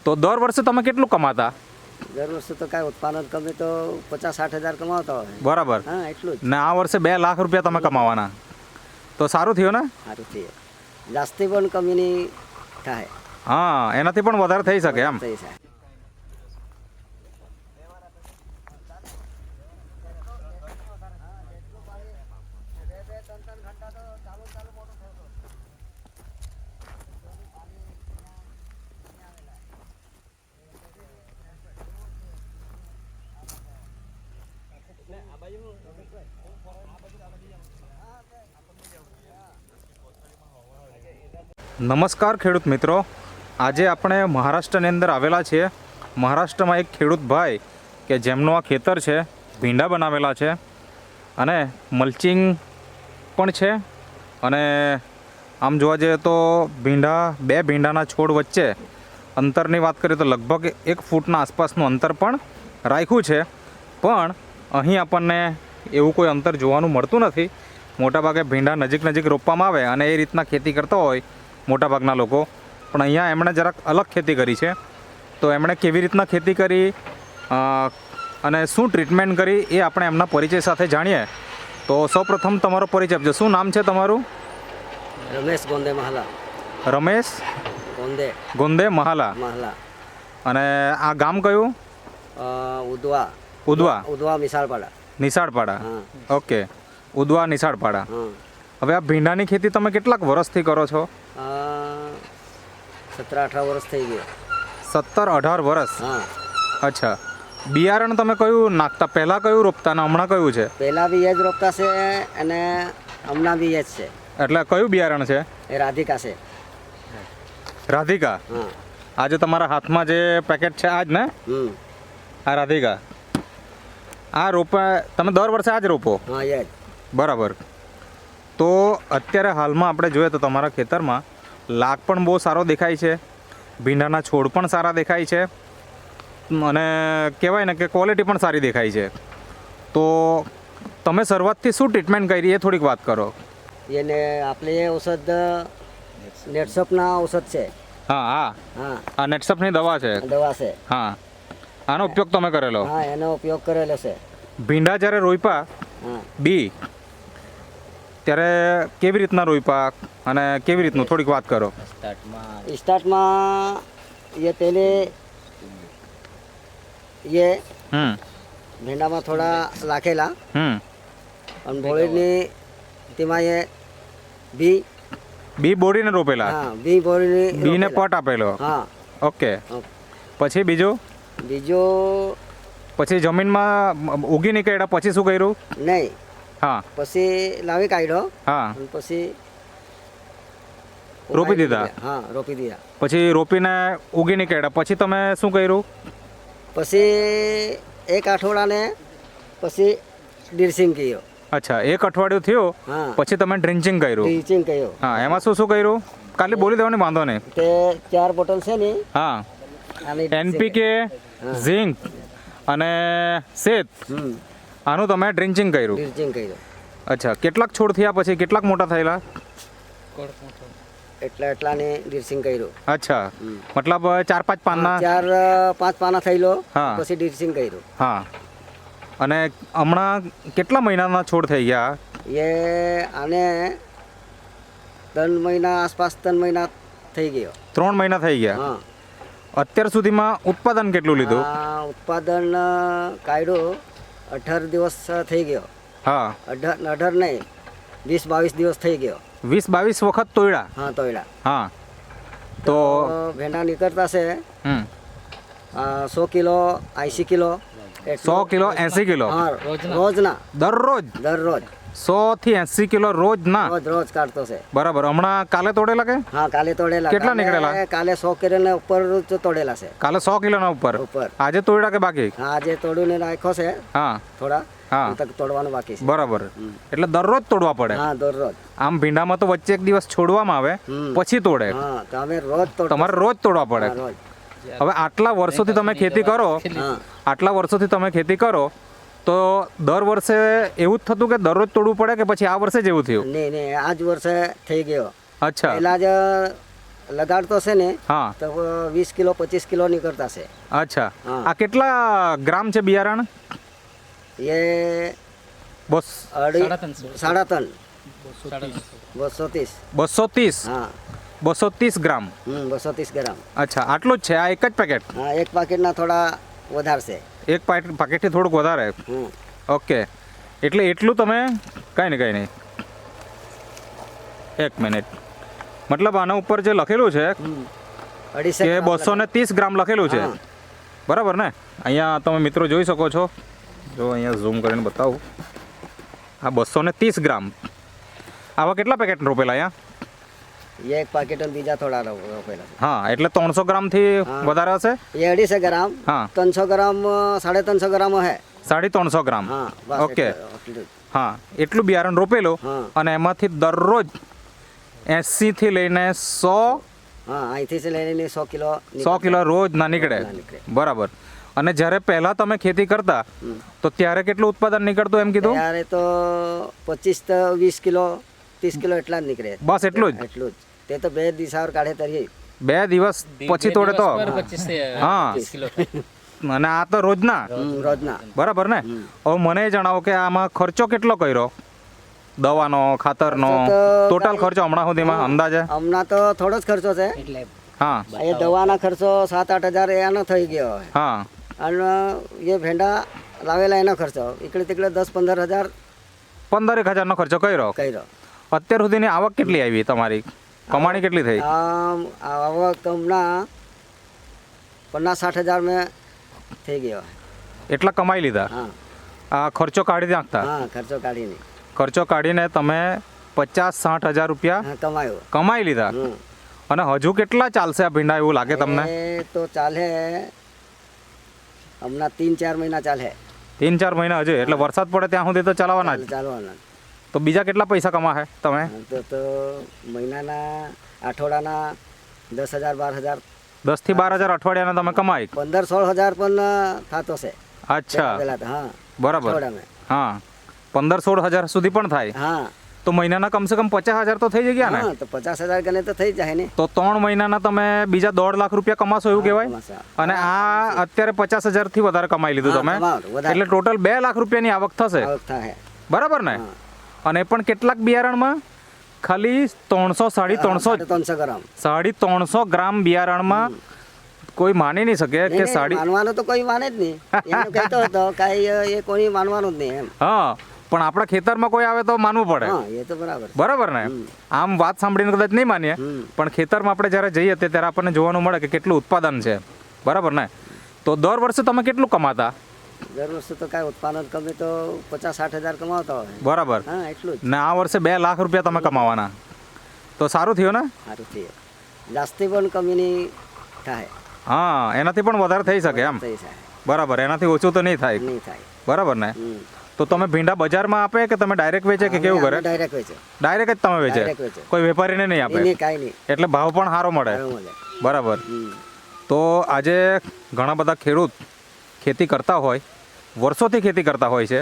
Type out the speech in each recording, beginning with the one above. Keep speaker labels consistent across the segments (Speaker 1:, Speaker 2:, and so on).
Speaker 1: તો દર વર્ષે તમે કેટલું કમાતા?
Speaker 2: દર વર્ષે તો કાંઈ ઉત્પાદન કમે તો 50-60 હજાર કમાવતા હોય.
Speaker 1: બરાબર.
Speaker 2: હા, એટલું જ.
Speaker 1: ને આ વર્ષે 2 લાખ રૂપિયા તમે કમાવાના, તો સારું થયું ને?
Speaker 2: સારું થઈએ. જાસ્તી પણ કમી નહીં થાય.
Speaker 1: હા, એનાથી પણ વધારે થઈ શકે એમ.
Speaker 2: થઈ જાય.
Speaker 1: નમસ્કાર ખેડૂત મિત્રો, આજે આપણે મહારાષ્ટ્રની અંદર આવેલા છીએ. મહારાષ્ટ્રમાં એક ખેડૂત ભાઈ કે જેમનું આ ખેતર છે, ભીંડા બનાવેલા છે અને મલ્ચિંગ પણ છે. અને આમ જોવા જઈએ તો બે ભીંડાના છોડ વચ્ચે અંતરની વાત કરીએ તો લગભગ 1 ફૂટના આસપાસનું અંતર પણ રાખ્યું છે. પણ અહીં આપણને એવું કોઈ અંતર જોવાનું મળતું નથી. મોટાભાગે ભીંડા નજીક રોપવામાં આવે અને એ રીતના ખેતી કરતા હોય મોટાભાગના લોકો. પણ અહીંયા એમણે જરાક અલગ ખેતી કરી છે. તો એમણે કેવી રીતના ખેતી કરી અને શું ટ્રીટમેન્ટ કરી એ આપણે એમના પરિચય સાથે જાણીએ. તો સૌપ્રથમ તમારો પરિચય આપજો. શું નામ છે તમારું?
Speaker 2: રમેશ ગોંદે મહાલા.
Speaker 1: રમેશ ગોંદે મહાલા. અને આ ગામ કયું?
Speaker 2: ઉદવા
Speaker 1: નિશાળપાડા. ઓકે, ઉદવા નિશાળપાડા. હવે આ ભીંડાની ખેતી તમે કેટલાક વર્ષથી કરો છો?
Speaker 2: 17-18 વર્ષ થઈ ગયો.
Speaker 1: 17-18 વર્ષ.
Speaker 2: હા.
Speaker 1: અચ્છા. બિયારણ તમે કયું નાખતા? પહેલાં કયું રોપતા અને હમણાં કયું છે?
Speaker 2: પહેલાં બી એ જ રોપતા છે અને હમણાં બી એ જ છે.
Speaker 1: એટલે કયું બિયારણ છે?
Speaker 2: એ રાધિકા છે.
Speaker 1: રાધિકા.
Speaker 2: હા.
Speaker 1: આજે તમારા હાથમાં જે પેકેટ છે આ જ ને? આ રાધિકા. આ રોપા તમે દર વર્ષે આ જ રોપો?
Speaker 2: હા, એ જ.
Speaker 1: બરાબર. તો અત્યારે હાલમાં આપણે જોઈએ તો તમારા ખેતરમાં લાગ પણ બહુ સારો દેખાય છે, ભીંડાના છોડ પણ સારા દેખાય છે અને કહેવાય ને કે ક્વોલિટી પણ સારી દેખાય છે. તો તમે શરૂઆતથી શું ટ્રીટમેન્ટ કરી એ થોડીક વાત કરો.
Speaker 2: એને આપણે એ ઔષધ નેટસપના ઔષધ છે.
Speaker 1: હા. આ નેટસપની દવા છે. હા, આનો ઉપયોગ તમે કરેલો?
Speaker 2: હા, એનો ઉપયોગ કરેલો છે.
Speaker 1: ભીંડા જ્યારે રોપ્યા બી ત્યારે કેવી રીતના રોપ્યા અને કેવી રીતનું થોડીક વાત કરો.
Speaker 2: સ્ટાર્ટમાં ये पहले ये ભીંડામાં થોડા લાખેલા અને ભોળીની તેમાં એ
Speaker 1: બી બોડીને રોપેલા.
Speaker 2: હા,
Speaker 1: બીને પટ આપેલો.
Speaker 2: હા.
Speaker 1: ઓકે. પછી બીજું પછી જમીનમાં ઉગી નીકળ્યા પછી શું કર્યું?
Speaker 2: નહીં.
Speaker 1: હા.
Speaker 2: પછી લાવી કાઢ્યો.
Speaker 1: હા.
Speaker 2: પછી
Speaker 1: રોપી દીધા.
Speaker 2: હા, રોપી દીધા.
Speaker 1: પછી રોપીને ઉગી નીકળ્યા પછી તમે શું કર્યું?
Speaker 2: પછી 1 અઠવાડિયાને પછી ડ્રિંચિંગ કર્યો.
Speaker 1: અચ્છા, 1 અઠવાડિયું થયું પછી તમે ડ્રિંચિંગ કર્યું. હા, એમાં શું કર્યું? કાલે બોલી દેવાની, વાંધો નહીં.
Speaker 2: તે 4 બોટલ છે ને.
Speaker 1: હા. NPK, ઝિંક અને શેત, આનું તમે ડ્રિંચિંગ કર્યું. અચ્છા, કેટલાક છોડ થયા પછી? કેટલાક મોટા થયેલા?
Speaker 2: એટલાને ડ્રિંચિંગ કર્યું.
Speaker 1: અચ્છા, મતલબ 4-5 પાનના?
Speaker 2: 4-5 પાના થયેલો.
Speaker 1: હા.
Speaker 2: પછી ડ્રિંચિંગ કર્યું.
Speaker 1: હા. અને હમણાં કેટલા મહિનાના છોડ થઈ ગયા?
Speaker 2: એ આને 3 મહિના આસપાસ 3 મહિના થઈ ગયો.
Speaker 1: 3 મહિના થઈ ગયા.
Speaker 2: હા.
Speaker 1: અત્યાર સુધીમાં ઉત્પાદન કેટલું લીધું?
Speaker 2: ઉત્પાદન કાઢ્યું 18 દિવસ થઈ ગયો.
Speaker 1: હા.
Speaker 2: 18 નહીં, 20-22 દિવસ થઈ ગયો.
Speaker 1: 20-22 વખત તોડ્યા?
Speaker 2: હા, તોડ્યા.
Speaker 1: હા. તો
Speaker 2: ભીંડા નીકળતા છે 100 કિલો 80 કિલો.
Speaker 1: 100 kilo 80 kilo?
Speaker 2: હા, રોજના.
Speaker 1: દરરોજ 100 થી 80 કિલો રોજના?
Speaker 2: રોજ કાઢતો છે.
Speaker 1: બરાબર. હમણાં કાલે તોડેલા કે?
Speaker 2: હા, કાલે તોડેલા.
Speaker 1: કેટલા નીકળેલા?
Speaker 2: કાલે 100 કિલોના ઉપર તોડેલા છે.
Speaker 1: કાલે 100 કિલોના ઉપર. આજે તોડ્યા કે બાકી?
Speaker 2: હા, આજે તોડીને રાખ્યો છે.
Speaker 1: હા.
Speaker 2: થોડા.
Speaker 1: હા,
Speaker 2: તોડવાનું બાકી છે.
Speaker 1: બરાબર. એટલે દરરોજ તોડવા પડે?
Speaker 2: હા, દરરોજ.
Speaker 1: આમ ભીંડામાં તો વચ્ચે એક દિવસ છોડવામાં આવે પછી તોડે?
Speaker 2: હા, તમારે
Speaker 1: રોજ તોડવા પડે. હવે આટલા વર્ષોથી તમે ખેતી કરો તો દર વર્ષે એવું જ થતું કે દરરોજ તોડવું પડે કે પછી આ વર્ષે જ એવું થયું?
Speaker 2: નહીં, આ જ વર્ષે થઈ ગયો.
Speaker 1: અચ્છા.
Speaker 2: પહેલા જ લગાડતો છે ને
Speaker 1: હા
Speaker 2: તો 20 કિલો 25 કિલો નીકળતા છે.
Speaker 1: અચ્છા
Speaker 2: હા.
Speaker 1: આ કેટલા ગ્રામ છે બિયારણ
Speaker 2: એ
Speaker 1: બસ
Speaker 2: 3.5 230.
Speaker 1: 230
Speaker 2: હા
Speaker 1: 230 ગ્રામ
Speaker 2: 230 ગ્રામ.
Speaker 1: અચ્છા આટલું જ છે આ એક જ પેકેટ
Speaker 2: હા એક પાકીટના થોડા વધારે છે.
Speaker 1: એક પાકેટથી થોડુંક વધારે
Speaker 2: હમ.
Speaker 1: ઓકે એટલે એટલું તમે કાંઈ નહીં એક મિનિટ મતલબ આના ઉપર જે લખેલું છે
Speaker 2: 250
Speaker 1: કે
Speaker 2: ગ્રામ
Speaker 1: 230 ગ્રામ લખેલું છે
Speaker 2: હા.
Speaker 1: બરાબર ને અહીંયા તમે મિત્રો જોઈ શકો છો જો અહીંયા ઝૂમ કરીને બતાવું આ 230 ગ્રામ આવા કેટલા પેકેટ રોપેલા અહીંયા
Speaker 2: એક પાકીટ અને બીજા થોડા રોપેલા છે.
Speaker 1: હા એટલે 300 ગ્રામથી
Speaker 2: હા.
Speaker 1: વધારે હશે
Speaker 2: એ 250 ગ્રામ
Speaker 1: હા
Speaker 2: 300 ગ્રામ 350 ગ્રામ હે.
Speaker 1: 350 ગ્રામ
Speaker 2: હા બસ
Speaker 1: ઓકે
Speaker 2: એટલું જ.
Speaker 1: હા એટલું બિયારણ રોપેલું
Speaker 2: હા.
Speaker 1: અને એમાંથી દરરોજ 80 થી લઈને 100
Speaker 2: હા અહીંથી જ લઈને 100 કિલો
Speaker 1: 100 કિલો રોજ ના નીકળે
Speaker 2: ના નીકળે.
Speaker 1: બરાબર અને જ્યારે પહેલા તમે ખેતી કરતા તો ત્યારે કેટલું ઉત્પાદન નીકળતું એમ કીધું
Speaker 2: ત્યારે તો 25 તો 20 કિલો 30 કિલો એટલા જ નીકળે.
Speaker 1: બસ એટલું જ
Speaker 2: એટલું જ. તે તો 2 દિશાઓ કાઢે તરી
Speaker 1: 2 દિવસ પછી તોડે તો હા અને આ તો રોજના
Speaker 2: રોજના.
Speaker 1: બરાબર ને હવે મને એ જણાવો કે આમાં ખર્ચો કેટલો કર્યો દવાનો ખાતરનો
Speaker 2: ખર્ચો તો
Speaker 1: ટોટલ ખર્ચો હમણાં સુધીમાં અંદાજે
Speaker 2: હમણાં તો થોડો જ ખર્ચો છે.
Speaker 1: હા
Speaker 2: એ દવાના ખર્ચો 7-8 હજાર એનો થઈ ગયો હોય.
Speaker 1: હા
Speaker 2: અને એ ભેંડા લાવેલા એનો ખર્ચો ઇકડે તિકડે 10-15 હજાર
Speaker 1: 15,000નો ખર્ચો કર્યો
Speaker 2: કર્યો.
Speaker 1: અત્યાર સુધીની આવક કેટલી આવી તમારી કમાણી કેટલી થઈ
Speaker 2: આમ આવક હમણાં 50-60 હજાર મેં થઈ ગયો.
Speaker 1: એટલા કમાઈ લીધા
Speaker 2: હા
Speaker 1: આ ખર્ચો કાઢી નાખતા
Speaker 2: હા ખર્ચો કાઢીને
Speaker 1: ખર્ચો કાઢીને તમે 50-60 હજાર રૂપિયા
Speaker 2: હા કમાયો.
Speaker 1: કમાઈ લીધા
Speaker 2: હમ.
Speaker 1: અને હજુ કેટલા ચાલશે આ ભીંડા એવું લાગે તમને
Speaker 2: એ તો ચાલે હમણાં 3-4 મહિના ચાલે
Speaker 1: 3-4 મહિના હજુ એટલે વરસાદ પડે ત્યાં સુધી તો ચલાવવાના જ
Speaker 2: ચાલવાના.
Speaker 1: તો બીજા કેટલા પૈસા કમાશે તમે
Speaker 2: તો મહિનાના અઠવાડિયાના 10,000 12,000
Speaker 1: 10 થી 12 હજાર અઠવાડિયાના તમે કમાઈ
Speaker 2: 15-16 હજાર પણ થતો છે.
Speaker 1: અચ્છા
Speaker 2: પેલા તો હા
Speaker 1: બરાબર
Speaker 2: અઠવાડિયામાં.
Speaker 1: હા 15-16 હજાર સુધી પણ થાય
Speaker 2: હા
Speaker 1: તો મહિનાના કમસે કમ 50,000 તો થઈ જ ગયા ને
Speaker 2: હા તો 50,000 ગણે તો થઈ જાય ને.
Speaker 1: તો 3 મહિનાના તમે બીજા 1.5 લાખ રૂપિયા કમાશો એવું કહેવાય
Speaker 2: કમાશો.
Speaker 1: અને આ અત્યારે 50,000 થી વધારે કમાઈ લીધું
Speaker 2: હા,
Speaker 1: તમે
Speaker 2: કમાવાનું, વધારે.
Speaker 1: એટલે ટોટલ 2 લાખ રૂપિયાની આવક થશે
Speaker 2: આવક થાય.
Speaker 1: બરાબર ને
Speaker 2: હા.
Speaker 1: અને પણ કેટલાક બિયારણમાં ખાલી 300
Speaker 2: ગ્રામ
Speaker 1: 350 ગ્રામ બિયારણમાં કોઈ માની નહીં શકે કે
Speaker 2: નહીં, માનવાનું તો કોઈ માને જ નહીં. એમ કહેતો હતો કાંઈ એ કોઈ માનવાનું જ નહીં એમ.
Speaker 1: હા પણ આપણા ખેતરમાં કોઈ આવે તો માનવું પડે
Speaker 2: હા એ તો બરાબર.
Speaker 1: બરાબર ને આમ વાત સાંભળીને કદાચ નહીં માનીએ
Speaker 2: હમ.
Speaker 1: પણ ખેતરમાં આપણે જ્યારે જઈએ ત્યારે આપણને જોવાનું મળે કે કેટલું ઉત્પાદન છે બરાબર ને તો દર વર્ષે તમે કેટલું કમાતા
Speaker 2: દર વર્ષે તો કાંઈ ઉત્પાદન કમે તો 50-60 હજાર કમાવતા હોય.
Speaker 1: બરાબર
Speaker 2: હા એટલું જ
Speaker 1: ને આ વર્ષે 2 લાખ રૂપિયા તમે કમાવાના તો સારું થયું ને
Speaker 2: સારું થયું. જાસ્તી પણ કમીની થાય.
Speaker 1: હા એનાથી પણ વધારે થઈ શકે એમ
Speaker 2: થઈ જાય
Speaker 1: બરાબર એનાથી ઓછું તો નહીં થાય
Speaker 2: નહીં થાય.
Speaker 1: બરાબર ને
Speaker 2: હમ.
Speaker 1: તો તમે ભીંડા બજારમાં આપે કે તમે ડાયરેક્ટ વેચે કે કેવું કરે
Speaker 2: ડાયરેક્ટ વેચે.
Speaker 1: ડાયરેક્ટ જ તમે વેચે
Speaker 2: Direct વેચે.
Speaker 1: કોઈ વેપારીને નહીં આપે
Speaker 2: એની કાંઈ નહીં.
Speaker 1: એટલે ભાવ પણ સારો મળે
Speaker 2: સારું મળે.
Speaker 1: બરાબર
Speaker 2: હમ.
Speaker 1: તો આજે ઘણા બધા ખેડૂત ખેતી કરતા હોય વર્ષોથી ખેતી કરતા હોય છે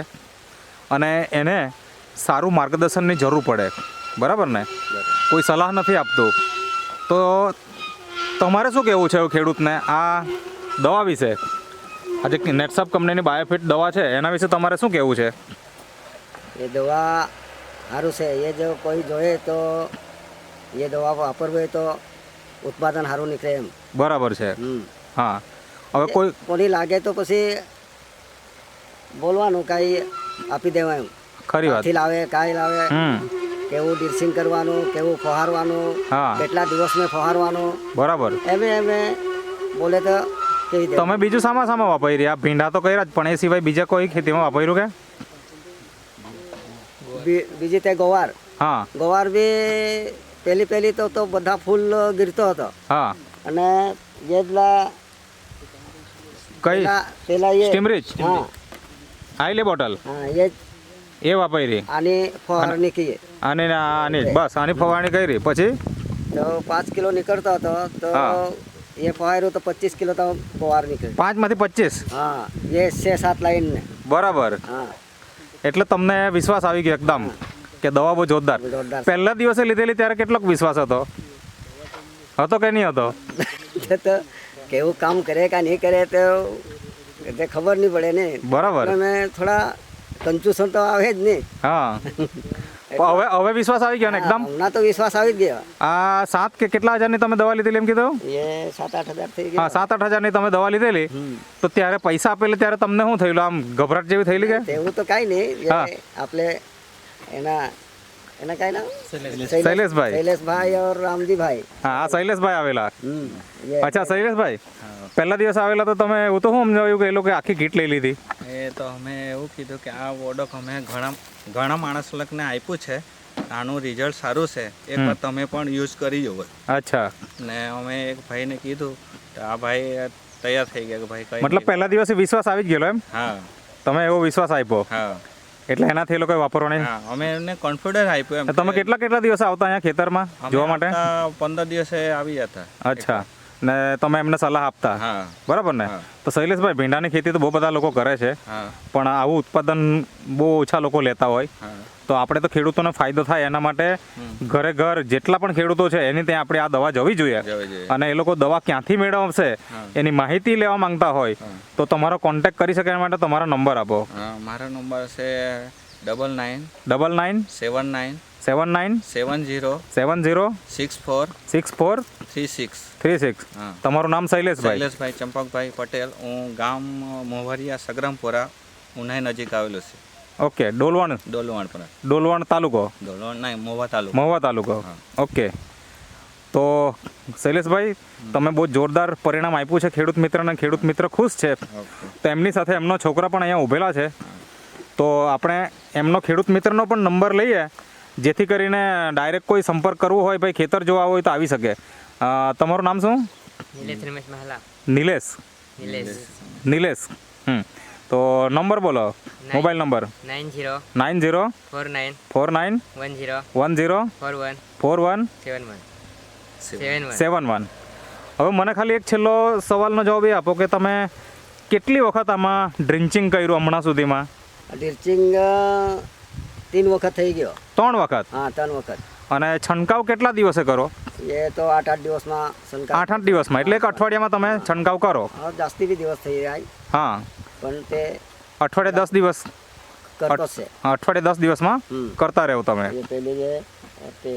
Speaker 1: અને એને સારું માર્ગદર્શનની જરૂર પડે બરાબર ને
Speaker 2: બરાબર.
Speaker 1: કોઈ સલાહ નથી આપતું તો તમારે શું કહેવું છે ખેડૂતને આ દવા વિશે આજે નેટસપ કંપનીની બાયોફિટ દવા છે એના વિશે તમારે શું કહેવું છે
Speaker 2: એ દવા સારું છે. એ જો કોઈ જોઈએ તો એ દવા વાપરવી હોય તો ઉત્પાદન સારું નીકળે એમ.
Speaker 1: બરાબર છે
Speaker 2: હમ.
Speaker 1: હા હવે કોઈ
Speaker 2: કોની લાગે તો પછી બોલવાનું કાંઈ આપી દેવા એમ.
Speaker 1: ખરી વાત
Speaker 2: કાંથી લાવે કાંઈ લાવે
Speaker 1: હમ
Speaker 2: કેવું ડિર્સિંગ કરવાનું કેવું ફહારવાનું
Speaker 1: હા
Speaker 2: કેટલા દિવસમાં ફહારવાનું
Speaker 1: બરાબર
Speaker 2: એમે બોલે તો કેવી દે.
Speaker 1: તમે બીજું સામાં વાપરી આ ભીંડા તો કર્યા જ પણ એ સિવાય બીજા કોઈ ખેતીમાં વાપર્યું કે
Speaker 2: બીજી તે ગવાર
Speaker 1: હા
Speaker 2: ગવાર બી પહેલી તો બધા ફૂલ ગીરતો હતો
Speaker 1: હા
Speaker 2: અને જેટલા
Speaker 1: કઈ
Speaker 2: પેલા એ
Speaker 1: સ્ટીમરીચ
Speaker 2: હા
Speaker 1: આઈલે બોટલ
Speaker 2: હા એ
Speaker 1: એ વાપરી
Speaker 2: આની ફવારણી કહીએ
Speaker 1: આની ને આની જ બસ આની ફવારણી કરી પછી
Speaker 2: તો 5 કિલો નીકળતો હતો તો
Speaker 1: હા.
Speaker 2: એ ફવાર્યું તો 25 કિલો તો ફવાર નીકળે.
Speaker 1: 5 માંથી 25
Speaker 2: હા એ 6-7 લાઈન ને
Speaker 1: બરાબર
Speaker 2: હા
Speaker 1: એટલે તમને વિશ્વાસ આવી ગયો એકદમ કે દવા બહુ જોરદાર
Speaker 2: જોરદાર.
Speaker 1: પહેલા દિવસે લીધેલી ત્યારે કેટલોક વિશ્વાસ હતો હતો કે નહીં હતો?
Speaker 2: તો કેવું કામ કરે કે નહીં કરે તો તે ખબર નહીં પડે ને.
Speaker 1: બરાબર.
Speaker 2: અમે થોડા કન્ફ્યુઝન તો આવે જ નહીં.
Speaker 1: હા પણ હવે વિશ્વાસ આવી ગયો ને એકદમ?
Speaker 2: હમણાં તો વિશ્વાસ આવી જ ગયો.
Speaker 1: આ 7 કે કેટલા હજારની તમે દવા લીધેલી એમ કીધું?
Speaker 2: એ 7-8 હજાર થઈ
Speaker 1: હા
Speaker 2: ગયા.
Speaker 1: 7-8 હજારની તમે દવા લીધેલી. તો ત્યારે પૈસા આપેલી ત્યારે તમને શું થયેલું? આમ ગભરાટ જેવી થયેલી કે?
Speaker 2: તેવું તો કાંઈ નહીં.
Speaker 1: હા.
Speaker 2: આપણે એના કાંઈ નામ
Speaker 1: શૈલેષભાઈ.
Speaker 2: શૈલેષભાઈ और રામજીભાઈ.
Speaker 1: હા આ શૈલેષભાઈ આવેલા.
Speaker 2: ये
Speaker 1: અચ્છા શૈલેષભાઈ, પહેલા દિવસ આવેલા તો તમે એવું તો શું સમજાવ્યું કે એ લોકો આખી કીટ લઈ લીધી?
Speaker 3: એ તો અમે એવું કીધું કે આ વોડોક અમે ઘણા માણસ લોકોને આપ્યું છે, આનું રિઝલ્ટ સારું છે, એકવાર તમે પણ યુઝ કરી જુઓ.
Speaker 1: અચ્છા,
Speaker 3: ને અમે એક ભાઈને કીધું તો આ ભાઈ તૈયાર થઈ ગયા કે ભાઈ કઈ
Speaker 1: મતલબ પહેલા દિવસે વિશ્વાસ આવી જ ગયેલો એમ?
Speaker 3: હા
Speaker 1: તમે એવો વિશ્વાસ આપ્યો
Speaker 3: હા
Speaker 1: એટલે એનાથી એ લોકોએ વાપરવાની.
Speaker 3: હા અમે એમને કોન્ફિડન્સ આપ્યો એમ.
Speaker 1: તમે કેટલા દિવસ આવતા અહીંયા ખેતરમાં
Speaker 3: અમે
Speaker 1: જોવા માટે?
Speaker 3: આવતા 15 દિવસે આવી જતા.
Speaker 1: અચ્છા, ને તમે એમને સલાહ આપતા?
Speaker 3: હા
Speaker 1: બરાબર ને?
Speaker 3: હા.
Speaker 1: તો શૈલેષભાઈ, ભીંડાની ખેતી તો બહુ બધા લોકો કરે છે,
Speaker 3: હા
Speaker 1: પણ આવું ઉત્પાદન બહુ ઓછા લોકો લેતા હોય.
Speaker 3: હા
Speaker 1: તો આપણે તો ખેડૂતોને ફાયદો થાય એના માટે ઘરે ઘર જેટલા પણ ખેડૂતો છે એની ત્યાં આપણે આ દવા જવી જોઈએ.
Speaker 3: જવી જોઈએ.
Speaker 1: અને એ લોકો દવા ક્યાંથી મેળવશે એની માહિતી લેવા માંગતા હોય તો તમારો કોન્ટેક્ટ કરી શકે એના માટે તમારો નંબર આપો.
Speaker 3: હા મારો નંબર છે 99
Speaker 1: 99
Speaker 3: 79
Speaker 1: 79
Speaker 3: 70
Speaker 1: 70
Speaker 3: 64
Speaker 1: 64
Speaker 3: 36.
Speaker 1: 36.
Speaker 3: હા
Speaker 1: તમારું નામ શૈલેષભાઈ?
Speaker 3: શૈલેષભાઈ ચંપકભાઈ પટેલ. હું ગામ મોહરિયા સગ્રામપુરા ઉનાઈ નજીક આવેલું છે.
Speaker 1: ઓકે. ડોલવણ? ડોલવણ તાલુકો?
Speaker 3: ડોલવણ નહીં, મોવા તાલુકો.
Speaker 1: મહુવા તાલુકો. ઓકે. તો શૈલેષભાઈ, તમે બહુ જોરદાર પરિણામ આપ્યું છે ખેડૂત મિત્રને. ખેડૂત મિત્ર ખુશ છે. તો એમની સાથે એમનો છોકરા પણ અહીંયા ઊભેલા છે. તો આપણે એમનો ખેડૂત મિત્રનો પણ નંબર લઈએ જેથી કરીને ડાયરેક્ટ કોઈ સંપર્ક કરવો હોય, ભાઈ ખેતર જોવા હોય તો આવી શકે. તમારું નામ શું?
Speaker 4: નિલેશ રમેશ મહાલા.
Speaker 1: નિલેશ? નિલેશ. તો નંબર બોલો, મોબાઈલ નંબર.
Speaker 4: 90
Speaker 1: 90
Speaker 4: 49
Speaker 1: 49
Speaker 4: 10
Speaker 1: 10
Speaker 4: 41
Speaker 1: 41
Speaker 4: 71
Speaker 1: 71. હવે મને ખાલી એક છેલ્લો સવાલનો જવાબ એ આપો કે તમે કેટલી વખત આમાં ડ્રિન્ચિંગ કર્યું હમણાં સુધીમાં?
Speaker 2: ડ્રિંચિંગ 3 વખત થઈ ગયો.
Speaker 1: 3 વખત?
Speaker 2: હા 3 વખત.
Speaker 1: અને છંટકાવ કેટલા દિવસે કરો?
Speaker 2: એ તો 8-8 દિવસમાં સંકા.
Speaker 1: 8-8 દિવસમાં, એટલે એક અઠવાડિયામાં તમે છંટકાવ કરો?
Speaker 2: હા જાસ્તી બી દિવસ થઈ જાય
Speaker 1: હા,
Speaker 2: પણ તે
Speaker 1: અઠવાડિયે 10 દિવસ?
Speaker 2: કરતો જ છે.
Speaker 1: અઠવાડિયે 10 દિવસમાં કરતા રહો તમે?
Speaker 2: એ પેલી જે તે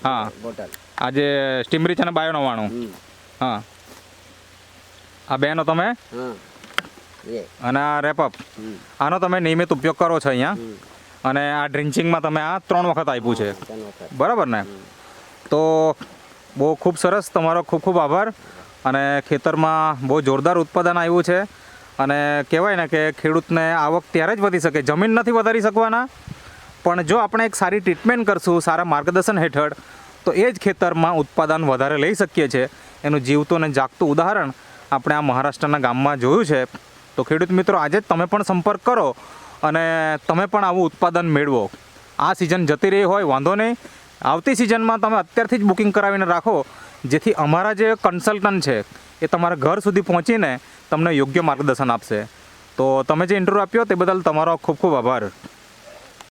Speaker 1: હા,
Speaker 2: બોટલ.
Speaker 1: આ જે સ્ટીમરીચ અને બાયો 99. હા, આ બેનો તમે
Speaker 2: હા એ
Speaker 1: અને આ રેપઅપ, આનો તમે નિયમિત ઉપયોગ કરો છો અહીંયા. અને આ ડ્રિન્ચિંગમાં તમે આ 3 વખત આપ્યું છે,
Speaker 2: 3 વખત.
Speaker 1: બરાબર ને? તો બહુ ખૂબ સરસ, તમારો ખૂબ ખૂબ આભાર. અને ખેતરમાં બહુ જોરદાર ઉત્પાદન આવ્યું છે. અને કહેવાય ને કે ખેડૂતને આવક ત્યારે જ વધી શકે, જમીન નથી વધારી શકવાના, પણ જો આપણે એક સારી ટ્રીટમેન્ટ કરશું, સારા માર્ગદર્શન હેઠળ, તો એ જ ખેતરમાં ઉત્પાદન વધારે લઈ શકીએ છીએ. એનું જીવતું અને જાગતું ઉદાહરણ આપણે આ મહારાષ્ટ્રના ગામમાં જોયું છે. તો ખેડૂત મિત્રો, આજે જ તમે પણ સંપર્ક કરો અને તમે પણ આવું ઉત્પાદન મેળવો. આ સિઝન જતી રહી હોય વાંધો નહીં, આવતી સિઝનમાં તમે અત્યારથી જ બુકિંગ કરાવીને રાખો, જેથી અમારા જે કન્સલ્ટન્ટ છે એ તમારા ઘર સુધી પહોંચીને તમને યોગ્ય માર્ગદર્શન આપશે. તો તમે જે ઇન્ટરવ્યૂ આપ્યો તે બદલ તમારો ખૂબ ખૂબ આભાર.